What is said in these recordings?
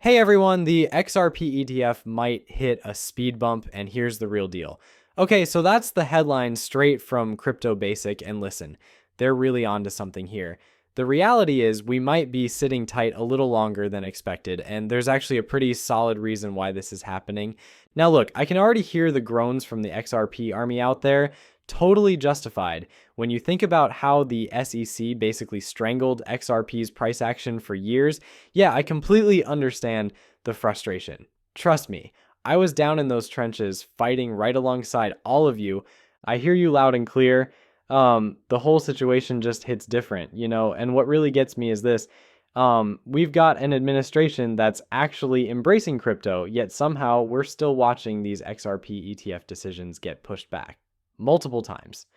Hey everyone, the XRP ETF might hit a speed bump, and here's the real deal. Okay, so that's the headline straight from Crypto Basic, and listen, they're really onto something here. The reality is we might be sitting tight a little longer than expected, and there's actually a pretty solid reason why this is happening. Now look, I can already hear the groans from the XRP army out there. Totally justified. When you think about how the SEC basically strangled XRP's price action for years, yeah, I completely understand the frustration. Trust me, I was down in those trenches fighting right alongside all of you. I hear you loud and clear. The whole situation just hits different, and what really gets me is this. We've got an administration that's actually embracing crypto, yet somehow we're still watching these XRP ETF decisions get pushed back multiple times.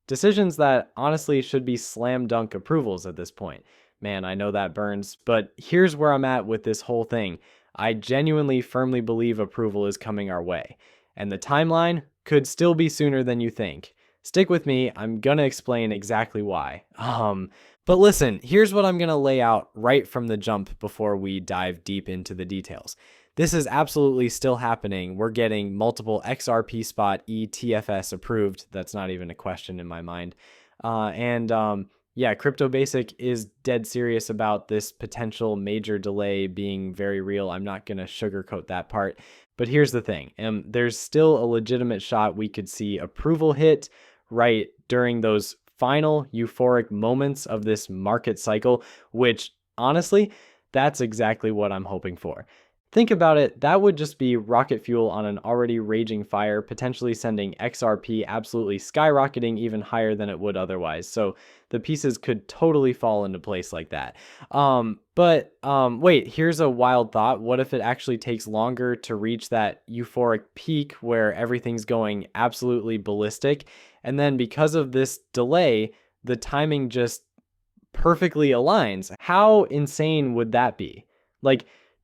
Decisions that honestly should be slam dunk approvals at this point. Man, I know that burns, but here's where I'm at with this whole thing. I genuinely firmly believe approval is coming our way, and the timeline could still be sooner than you think. Stick with me, I'm gonna explain exactly why. But listen, here's what I'm gonna lay out right from the jump before we dive deep into the details. This is absolutely still happening. We're getting multiple XRP spot ETFs approved. That's not even a question in my mind. Yeah, Crypto Basic is dead serious about this potential major delay being very real. I'm not going to sugarcoat that part. But here's the thing. There's still a legitimate shot we could see approval hit right during those final euphoric moments of this market cycle, which honestly, that's exactly what I'm hoping for. Think about it, that would just be rocket fuel on an already raging fire, potentially sending XRP absolutely skyrocketing even higher than it would otherwise. So the pieces could totally fall into place like that. Wait, here's a wild thought. What if it actually takes longer to reach that euphoric peak where everything's going absolutely ballistic? And then because of this delay, the timing just perfectly aligns. How insane would that be?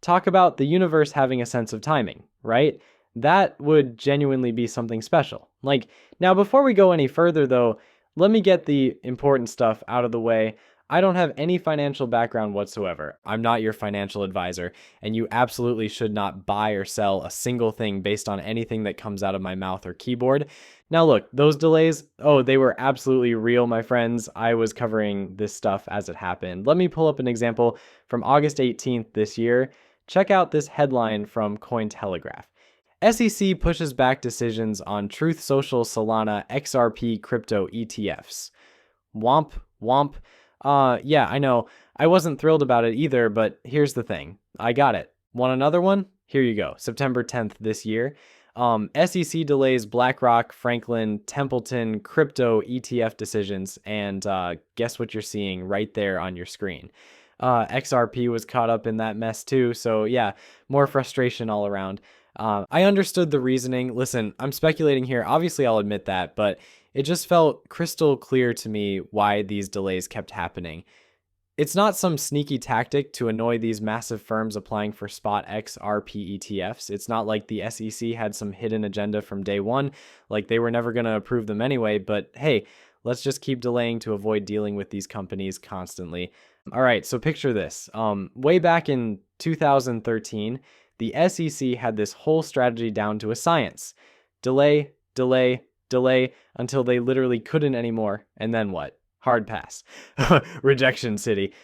Talk about the universe having a sense of timing, right? That would genuinely be something special. Now before we go any further though, let me get the important stuff out of the way. I don't have any financial background whatsoever. I'm not your financial advisor, and you absolutely should not buy or sell a single thing based on anything that comes out of my mouth or keyboard. Now look, those delays, they were absolutely real, my friends. I was covering this stuff as it happened. Let me pull up an example from August 18th this year. Check out this headline from Cointelegraph. SEC pushes back decisions on Truth Social Solana XRP crypto ETFs. Womp, womp. Yeah, I know. I wasn't thrilled about it either, but here's the thing. I got it. Want another one? Here you go. September 10th this year. SEC delays BlackRock, Franklin, Templeton crypto ETF decisions, and guess what you're seeing right there on your screen. XRP was caught up in that mess too, so yeah, more frustration all around. I understood the reasoning. Listen, I'm speculating here. Obviously, I'll admit that, but it just felt crystal clear to me why these delays kept happening. It's not some sneaky tactic to annoy these massive firms applying for spot XRP ETFs. It's not like the SEC had some hidden agenda from day one, like they were never going to approve them anyway, but hey, let's just keep delaying to avoid dealing with these companies constantly. All right, so picture this. Way back in 2013, the SEC had this whole strategy down to a science. Delay, delay, delay, until they literally couldn't anymore. And then what? Hard pass. Rejection city.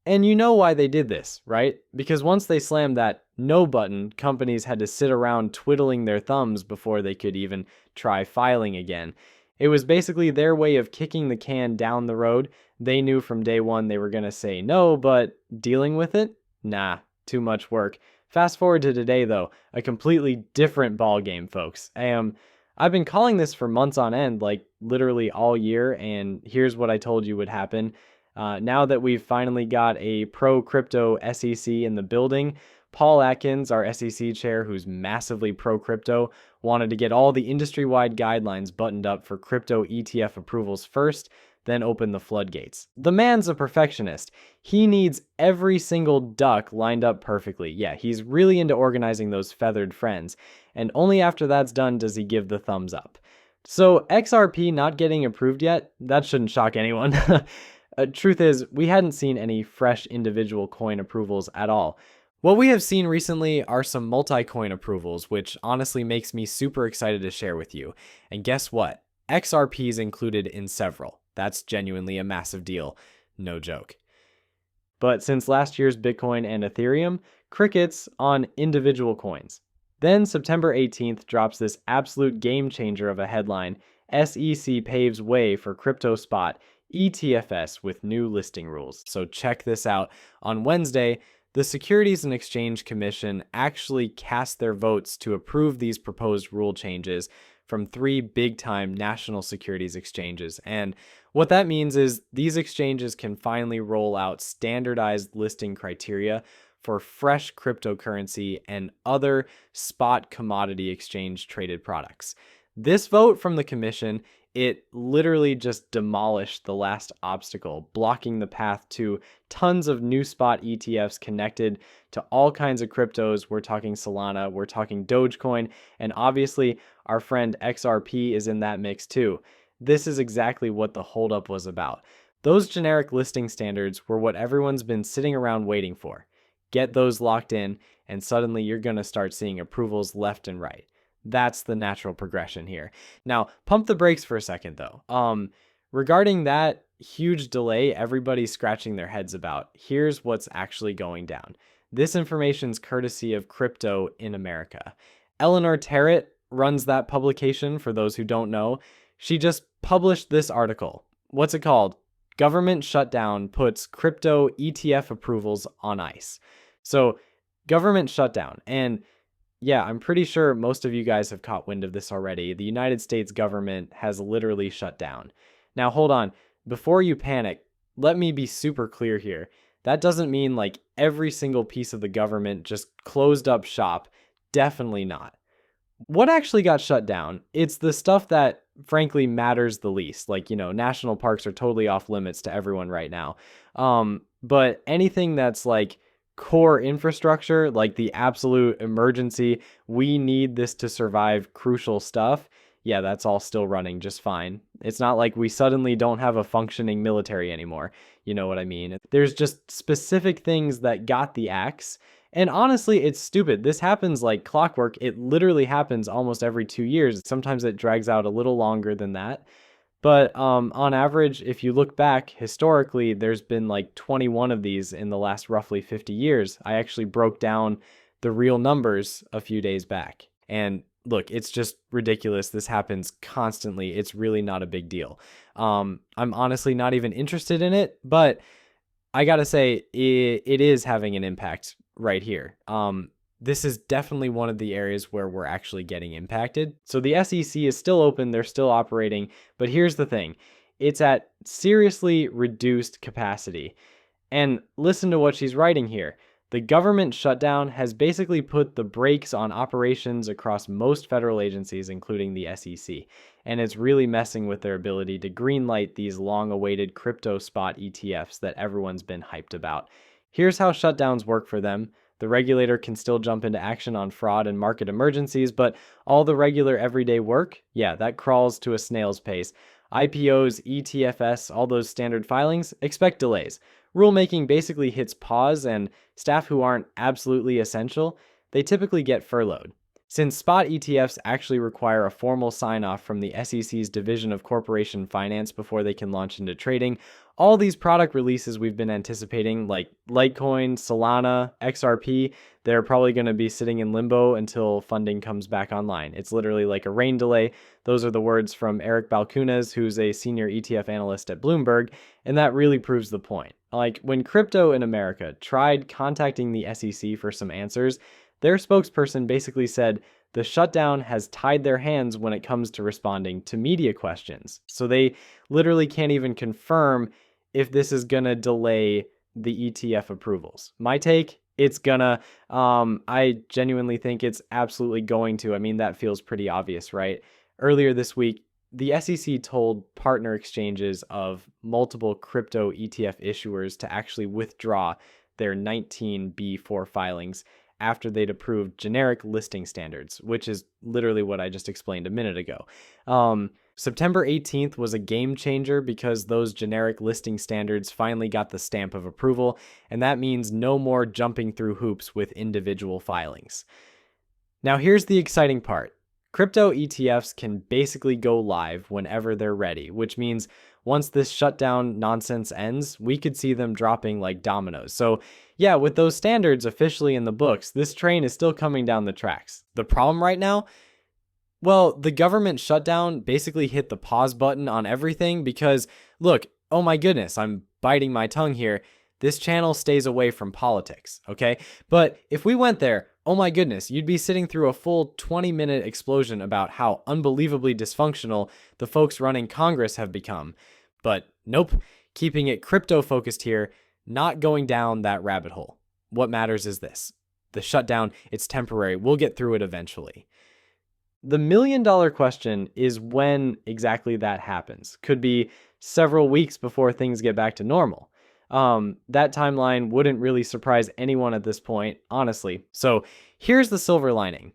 And you know why they did this, right? Because once they slammed that no button, companies had to sit around twiddling their thumbs before they could even try filing again. It was basically their way of kicking the can down the road. They knew from day one they were going to say no, but dealing with it? Nah, too much work. Fast forward to today though, a completely different ball game, folks. I've been calling this for months on end, like literally all year, and here's what I told you would happen. Now that we've finally got a pro-crypto SEC in the building, Paul Atkins, our SEC chair, who's massively pro-crypto, wanted to get all the industry-wide guidelines buttoned up for crypto ETF approvals first, then open the floodgates. The man's a perfectionist. He needs every single duck lined up perfectly. Yeah, he's really into organizing those feathered friends, and only after that's done does he give the thumbs up. So XRP not getting approved yet, that shouldn't shock anyone. Truth is, we hadn't seen any fresh individual coin approvals at all. What we have seen recently are some multi-coin approvals, which honestly makes me super excited to share with you. And guess what? XRP is included in several. That's genuinely a massive deal. No joke. But since last year's Bitcoin and Ethereum, crickets on individual coins. Then September 18th drops this absolute game changer of a headline. SEC paves way for crypto spot ETFs with new listing rules. So check this out. On Wednesday, the Securities and Exchange Commission actually cast their votes to approve these proposed rule changes from 3 big-time national securities exchanges. And what that means is these exchanges can finally roll out standardized listing criteria for fresh cryptocurrency and other spot commodity exchange traded products. This vote from the commission, it literally just demolished the last obstacle, blocking the path to tons of new spot ETFs connected to all kinds of cryptos. We're talking Solana, we're talking Dogecoin, and obviously our friend XRP is in that mix too. This is exactly what the holdup was about. Those generic listing standards were what everyone's been sitting around waiting for. Get those locked in, and suddenly you're going to start seeing approvals left and right. That's the natural progression here. Now, pump the brakes for a second, though. Regarding that huge delay everybody's scratching their heads about, here's what's actually going down. This information's courtesy of Crypto in America. Eleanor Terrett runs that publication, for those who don't know. She just published this article. What's it called? Government shutdown puts crypto ETF approvals on ice. So, government shutdown. And yeah, I'm pretty sure most of you guys have caught wind of this already. The United States government has literally shut down. Now, hold on. Before you panic, let me be super clear here. That doesn't mean like every single piece of the government just closed up shop. Definitely not. What actually got shut down? It's the stuff that frankly matters the least. Like, national parks are totally off limits to everyone right now. But anything that's like core infrastructure, like the absolute emergency, we need this to survive crucial stuff. Yeah, that's all still running just fine. It's not like we suddenly don't have a functioning military anymore. You know what I mean? There's just specific things that got the axe. And honestly, it's stupid. This happens like clockwork. It literally happens almost every 2 years. Sometimes it drags out a little longer than that. But on average, if you look back historically, there's been like 21 of these in the last roughly 50 years. I actually broke down the real numbers a few days back. And look, it's just ridiculous. This happens constantly. It's really not a big deal. I'm honestly not even interested in it, but I gotta say, it is having an impact right here. This is definitely one of the areas where we're actually getting impacted. So the SEC is still open, they're still operating, but here's the thing. It's at seriously reduced capacity. And listen to what she's writing here. The government shutdown has basically put the brakes on operations across most federal agencies, including the SEC. And it's really messing with their ability to greenlight these long-awaited crypto spot ETFs that everyone's been hyped about. Here's how shutdowns work for them. The regulator can still jump into action on fraud and market emergencies, but all the regular everyday work, yeah, that crawls to a snail's pace. IPOs, ETFs, all those standard filings, expect delays. Rulemaking basically hits pause, and staff who aren't absolutely essential, they typically get furloughed. Since spot ETFs actually require a formal sign-off from the SEC's Division of Corporation Finance before they can launch into trading, all these product releases we've been anticipating, like Litecoin, Solana, XRP, they're probably going to be sitting in limbo until funding comes back online. It's literally like a rain delay. Those are the words from Eric Balchunas, who's a senior ETF analyst at Bloomberg, and that really proves the point. Like, when Crypto in America tried contacting the SEC for some answers, their spokesperson basically said the shutdown has tied their hands when it comes to responding to media questions. So they literally can't even confirm if this is going to delay the ETF approvals. My take, it's gonna. I genuinely think it's absolutely going to. I mean, that feels pretty obvious, right? Earlier this week, the SEC told partner exchanges of multiple crypto ETF issuers to actually withdraw their 19B4 filings after they'd approved generic listing standards, which is literally what I just explained a minute ago. September 18th was a game changer because those generic listing standards finally got the stamp of approval, and that means no more jumping through hoops with individual filings. Now here's the exciting part. Crypto ETFs can basically go live whenever they're ready, which means once this shutdown nonsense ends, we could see them dropping like dominoes. So yeah, with those standards officially in the books, this train is still coming down the tracks. The problem right now? Well, the government shutdown basically hit the pause button on everything because, look, oh my goodness, I'm biting my tongue here. This channel stays away from politics, okay? But if we went there, oh my goodness, you'd be sitting through a full 20-minute explosion about how unbelievably dysfunctional the folks running Congress have become. But nope, keeping it crypto-focused here, not going down that rabbit hole. What matters is this. The shutdown, it's temporary. We'll get through it eventually. The million-dollar question is when exactly that happens. Could be several weeks before things get back to normal. That timeline wouldn't really surprise anyone at this point, honestly. So here's the silver lining.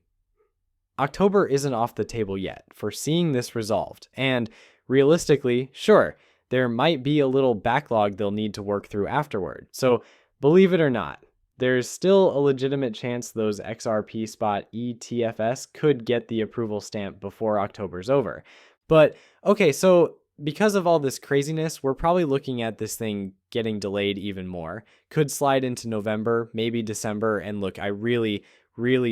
October isn't off the table yet for seeing this resolved. And realistically, sure, there might be a little backlog they'll need to work through afterward. So believe it or not, there's still a legitimate chance those XRP spot ETFs could get the approval stamp before October's over. But okay, so because of all this craziness, we're probably looking at this thing getting delayed even more. Could slide into November, maybe December. And look, I really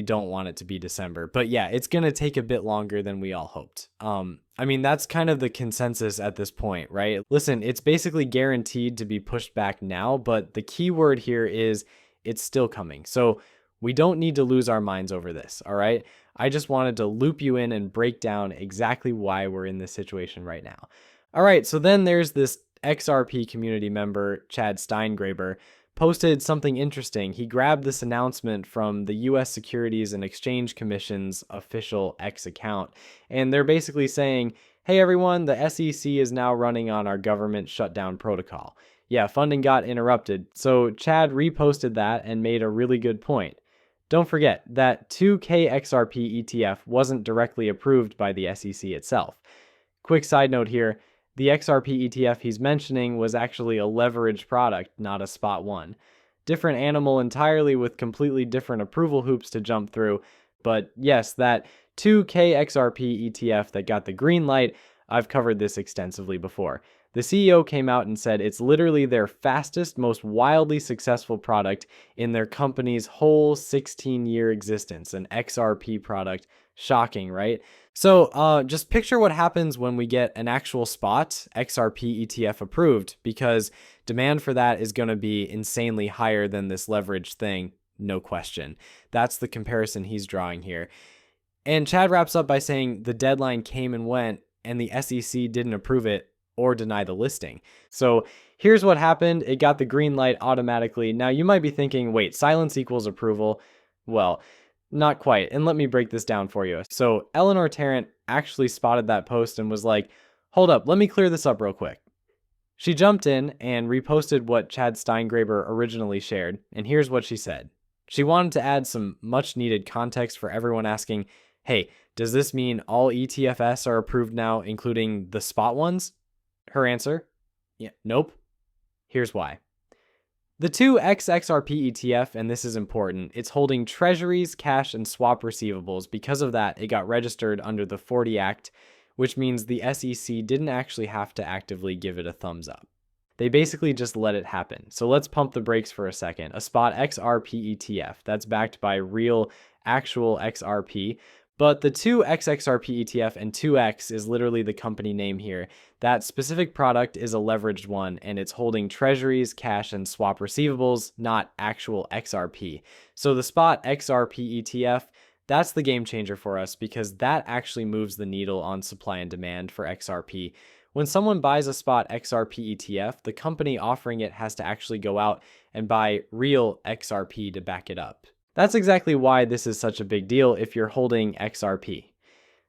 don't want it to be December. But yeah, it's going to take a bit longer than we all hoped. I mean, that's kind of the consensus at this point, right? Listen, it's basically guaranteed to be pushed back now, but the key word here is it's still coming. So we don't need to lose our minds over this, all right? I just wanted to loop you in and break down exactly why we're in this situation right now. All right, so then there's this XRP community member, Chad Steingraber, posted something interesting. He grabbed this announcement from the US Securities and Exchange Commission's official X account, and they're basically saying, hey everyone, the SEC is now running on our government shutdown protocol. Yeah, funding got interrupted, so Chad reposted that and made a really good point. Don't forget that 2K XRP ETF wasn't directly approved by the SEC itself. Quick side note here, the XRP ETF he's mentioning was actually a leveraged product, not a spot one. Different animal entirely with completely different approval hoops to jump through, but yes, that 2K XRP ETF that got the green light, I've covered this extensively before. The CEO came out and said it's literally their fastest, most wildly successful product in their company's whole 16-year existence, an XRP product. Shocking, right? So just picture what happens when we get an actual spot XRP ETF approved, because demand for that is going to be insanely higher than this leveraged thing, no question. That's the comparison he's drawing here. And Chad wraps up by saying the deadline came and went and the SEC didn't approve it or deny the listing. So here's what happened. It got the green light automatically. Now you might be thinking, wait, silence equals approval. Well, not quite. And let me break this down for you. So Eleanor Tarrant actually spotted that post and was like, hold up, let me clear this up real quick. She jumped in and reposted what Chad Steingraber originally shared. And here's what she said. She wanted to add some much needed context for everyone asking, hey, does this mean all ETFs are approved now, including the spot ones? Her answer, yeah, nope. Here's why. The 2X XRP ETF, and this is important, it's holding treasuries, cash, and swap receivables. Because of that, it got registered under the 40 Act, which means the SEC didn't actually have to actively give it a thumbs up. They basically just let it happen. So let's pump the brakes for a second. A spot XRP ETF, that's backed by real, actual XRP. But the 2X XRP ETF and 2X is literally the company name here. That specific product is a leveraged one, and it's holding treasuries, cash, and swap receivables, not actual XRP. So the spot XRP ETF, that's the game changer for us because that actually moves the needle on supply and demand for XRP. When someone buys a spot XRP ETF, the company offering it has to actually go out and buy real XRP to back it up. That's exactly why this is such a big deal if you're holding XRP.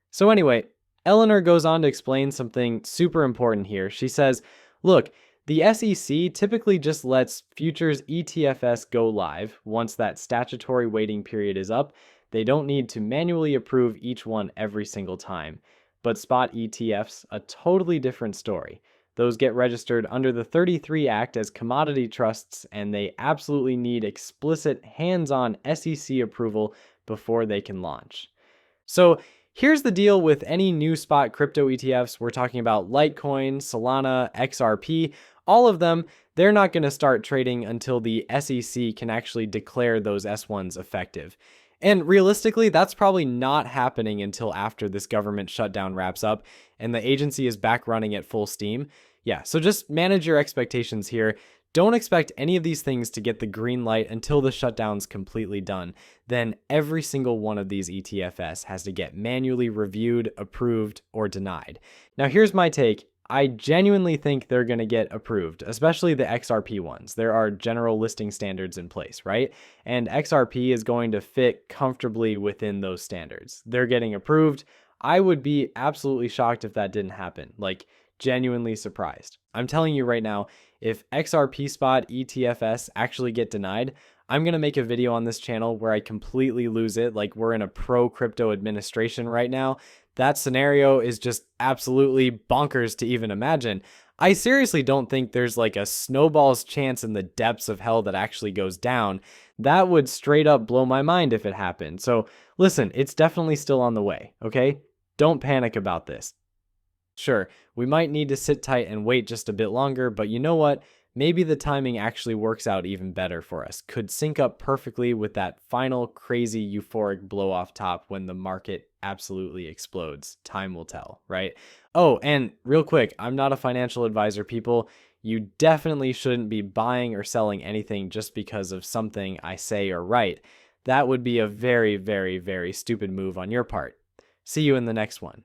So anyway, Eleanor goes on to explain something super important here. She says, look, The SEC typically just lets futures ETFs go live once that statutory waiting period is up. They don't need to manually approve each one every single time. But spot ETFs, a totally different story. Those get registered under the 33 Act as commodity trusts, and they absolutely need explicit hands-on SEC approval before they can launch. So here's the deal with any new spot crypto ETFs. We're talking about Litecoin, Solana, XRP, all of them. They're not going to start trading until the SEC can actually declare those S1s effective. And realistically, that's probably not happening until after this government shutdown wraps up and the agency is back running at full steam. Yeah, so just manage your expectations here. Don't expect any of these things to get the green light until the shutdown's completely done. Then every single one of these ETFs has to get manually reviewed, approved, or denied. Now here's my take. I genuinely think they're going to get approved, especially the XRP ones. There are general listing standards in place, right? And XRP is going to fit comfortably within those standards. They're getting approved. I would be absolutely shocked if that didn't happen. Like, genuinely surprised. I'm telling you right now, if XRP spot ETFs actually get denied, I'm going to make a video on this channel where I completely lose it. Like, we're in a pro crypto administration right now. That scenario is just absolutely bonkers to even imagine. I seriously don't think there's like a snowball's chance in the depths of hell that actually goes down. That would straight up blow my mind if it happened. So listen, it's definitely still on the way, okay? Don't panic about this. Sure, we might need to sit tight and wait just a bit longer, but you know what? Maybe the timing actually works out even better for us. Could sync up perfectly with that final crazy euphoric blow off top when the market absolutely explodes. Time will tell, right? Oh, and real quick, I'm not a financial advisor, people. You definitely shouldn't be buying or selling anything just because of something I say or write. That would be a very, very, very stupid move on your part. See you in the next one.